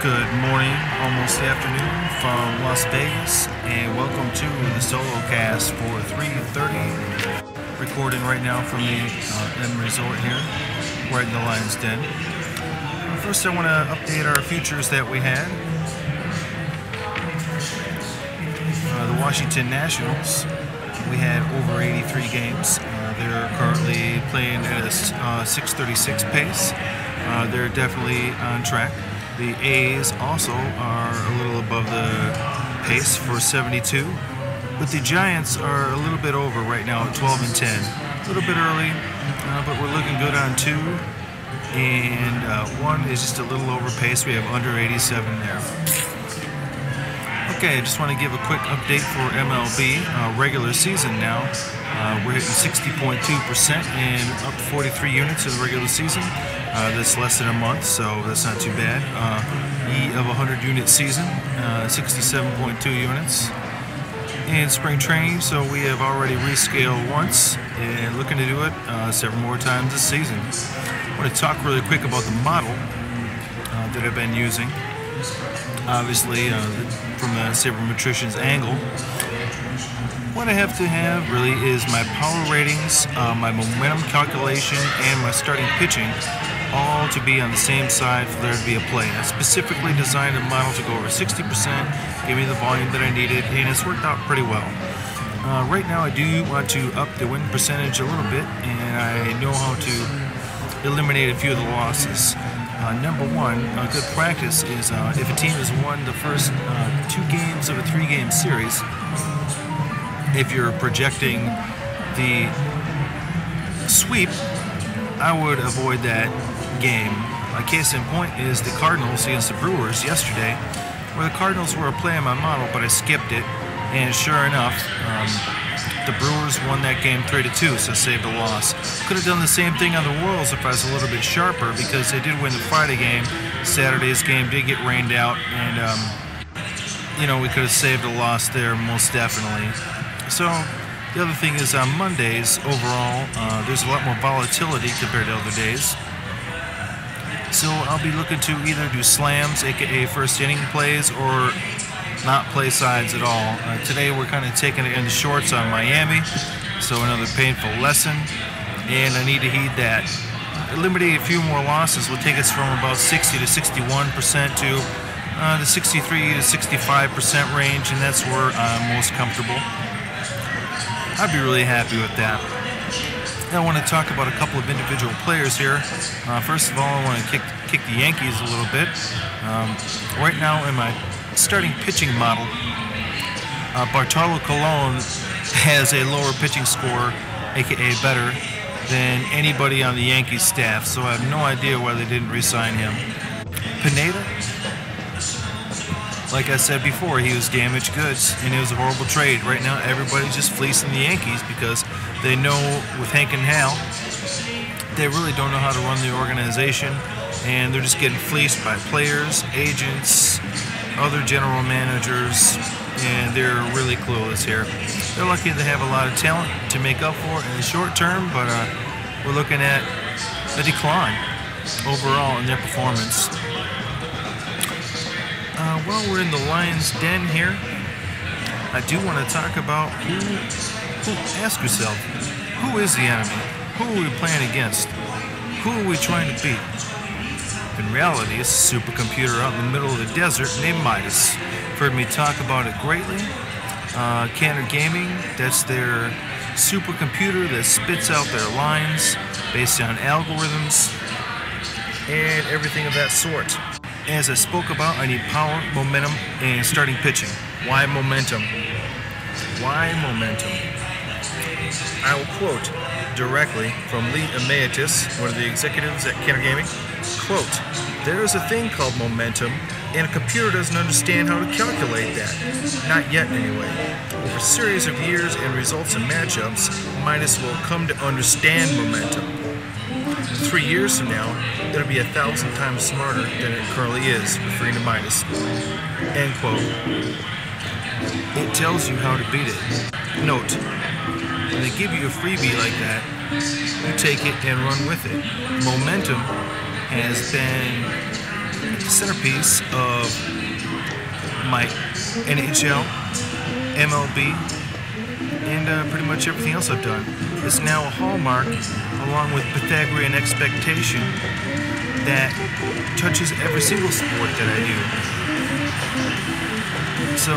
Good morning, almost afternoon from Las Vegas, and welcome to the SoloCast for 3:30. Recording right now from the M Resort here, right in the Lion's Den. First, I want to update our futures that we had. The Washington Nationals, we had over 83 games. They're currently playing at a 6:36 pace. They're definitely on track. The A's also are a little above the pace for 72, but the Giants are a little bit over right now at 12 and 10. A little bit early, but we're looking good on 2, and 1 is just a little over pace. We have under 87 there. Okay, I just want to give a quick update for MLB regular season now. We're hitting 60.2% and up 43 units in the regular season. That's less than a month, so that's not too bad. E of 100 unit season, 67.2 units. In spring training, so we have already rescaled once and looking to do it several more times this season. I want to talk really quick about the model that I've been using. Obviously, from the sabermetrician's angle, what I have to have really is my power ratings, my momentum calculation, and my starting pitching, all to be on the same side for there to be a play. I specifically designed a model to go over 60%, give me the volume that I needed, and it's worked out pretty well. Right now, I do want to up the win percentage a little bit, and I know how to eliminate a few of the losses. Number one, good practice is if a team has won the first 2 games of a 3-game series, if you're projecting the sweep, I would avoid that game. A case in point is the Cardinals against the Brewers yesterday, where the Cardinals were playing my model, but I skipped it, and sure enough, the Brewers won that game 3-2, so saved a loss. Could have done the same thing on the Royals if I was a little bit sharper, because they did win the Friday game. Saturday's game did get rained out, and we could have saved a loss there most definitely. So the other thing is on Mondays, overall, there's a lot more volatility compared to other days. So I'll be looking to either do slams, aka first inning plays, or not play sides at all. Today we're kind of taking it in the shorts on Miami, so another painful lesson, and I need to heed that. Eliminating a few more losses will take us from about 60 to 61% to the 63 to 65% range, and that's where I'm most comfortable. I'd be really happy with that. Now I want to talk about a couple of individual players here. First of all, I want to kick the Yankees a little bit. Right now in my starting pitching model, Bartolo Colon has a lower pitching score, aka better, than anybody on the Yankees staff, so I have no idea why they didn't re-sign him. Pineda, like I said before, he was damaged goods, and it was a horrible trade. Right now, everybody's just fleecing the Yankees because they know with Hank and Hal, they really don't know how to run the organization, and they're just getting fleeced by players, agents, other general managers, and they're really clueless here. They're lucky they have a lot of talent to make up for it in the short term, but we're looking at a decline overall in their performance. While we're in the Lion's Den here, I do want to talk about ask yourself, who is the enemy? Who are we playing against? Who are we trying to beat? In reality, it's a supercomputer out in the middle of the desert named Midas. You've heard me talk about it greatly. Cantor Gaming, that's their supercomputer that spits out their lines based on algorithms and everything of that sort. As I spoke about, I need power, momentum, and starting pitching. Why momentum? Why momentum? I will quote directly from Lee Emeritus, one of the executives at Cantor Gaming. Quote, "There is a thing called momentum, and a computer doesn't understand how to calculate that. Not yet, anyway. Over a series of years and results in matchups, Midas will come to understand momentum. 3 years from now, it'll be 1,000 times smarter than it currently is," referring to Midas. End quote. It tells you how to beat it. Note, when they give you a freebie like that, you take it and run with it. Momentum has been the centerpiece of my NHL, MLB, and pretty much everything else I've done. It's now a hallmark, along with Pythagorean expectation, that touches every single sport that I do. So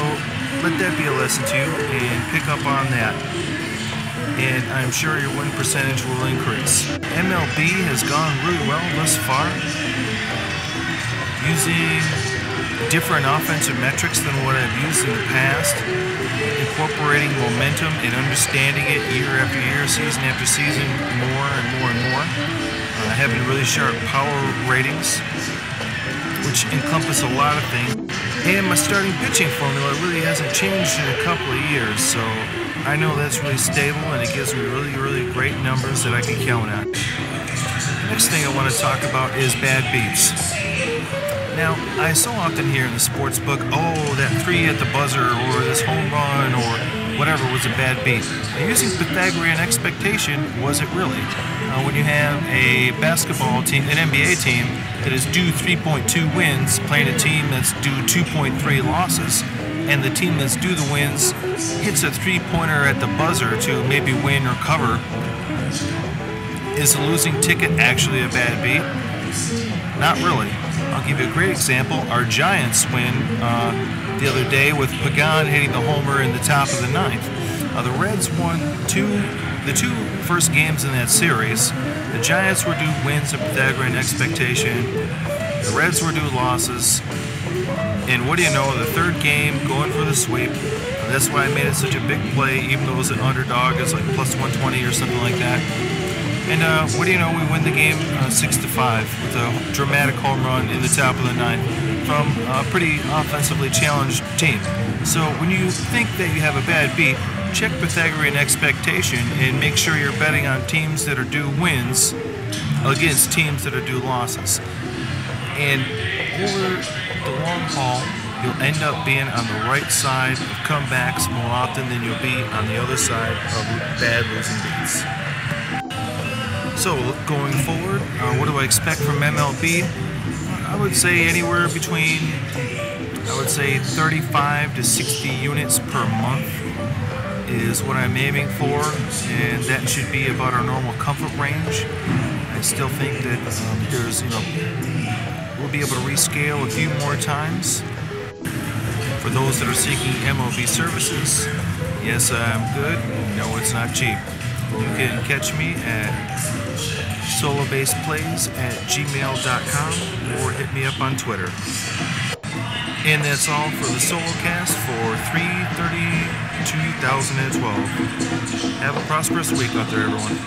let that be a lesson to you, and pick up on that. And I'm sure your win percentage will increase. MLB has gone really well thus far, using different offensive metrics than what I've used in the past, incorporating momentum and understanding it year after year, season after season, more and more and more. Having really sharp power ratings, which encompass a lot of things. And my starting pitching formula really hasn't changed in a couple of years, so I know that's really stable, and it gives me really great numbers that I can count on. The next thing I want to talk about is bad beats. Now, I so often hear in the sports book, oh, that 3 at the buzzer, or this home run, or whatever was a bad beat. Now, using Pythagorean expectation, was it really? When you have a basketball team, an NBA team, that is due 3.2 wins, playing a team that's due 2.3 losses, and the team that's due the wins hits a 3-pointer at the buzzer to maybe win or cover, is the losing ticket actually a bad beat? Not really. I'll give you a great example. Our Giants win the other day with Pagan hitting the homer in the top of the 9th. The Reds won the two first games in that series. The Giants were due wins of Pythagorean expectation. The Reds were due losses. And what do you know, the third game going for the sweep. That's why I made it such a big play, even though it was an underdog. It's like plus 120 or something like that. And what do you know, we win the game 6-5 with a dramatic home run in the top of the 9th from a pretty offensively challenged team. So when you think that you have a bad beat, check Pythagorean expectation and make sure you're betting on teams that are due wins against teams that are due losses. And over the long haul, you'll end up being on the right side of comebacks more often than you'll be on the other side of bad losing beats. So going forward, what do I expect from MLB? I would say anywhere between, 35 to 60 units per month is what I'm aiming for, and that should be about our normal comfort range. I still think that we'll be able to rescale a few more times. For those that are seeking MLB services, yes, I'm good. No, it's not cheap. You can catch me at solobaseplays@gmail.com or hit me up on Twitter. And that's all for the SoloCast for 3/30/2012. Have a prosperous week out there, everyone.